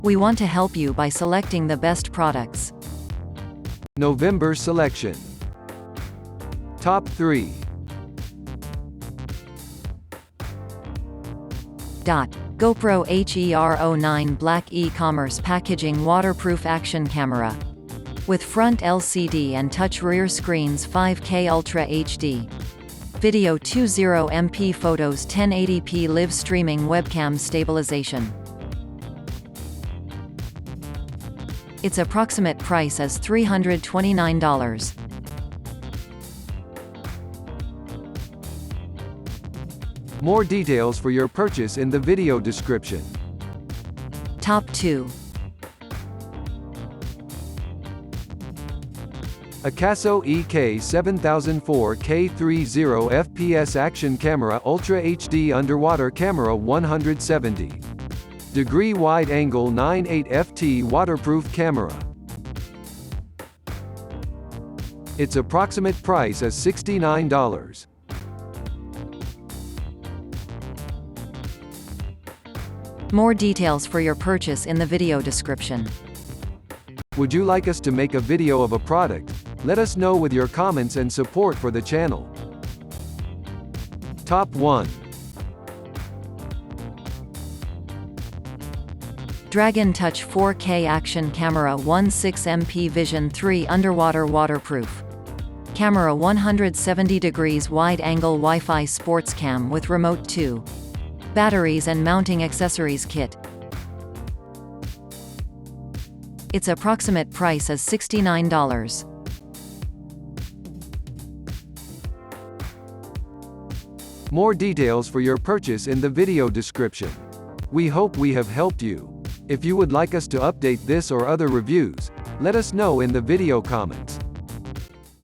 We want to help you by selecting the best products. November selection. Top 3. GoPro HER09 Black e-commerce packaging waterproof action camera. With front LCD and touch rear screens 5K Ultra HD. Video 20MP photos 1080p live streaming webcam stabilization. Its approximate price is $329. More details for your purchase in the video description. Top 2. AKASO EK7004 K30 fps action camera Ultra HD underwater camera 170 degree wide angle 9.8 ft waterproof camera. Its approximate price is $69. More details for your purchase in the video description. Would you like us to make a video of a product? Let us know with your comments and support for the channel. Top 1. Dragon Touch 4K Action Camera 16MP Vision 3 Underwater Waterproof. Camera 170 degrees wide-angle Wi-Fi sports cam with remote 2. Batteries and mounting accessories kit. Its approximate price is $69. More details for your purchase in the video description. We hope we have helped you. If you would like us to update this or other reviews, let us know in the video comments.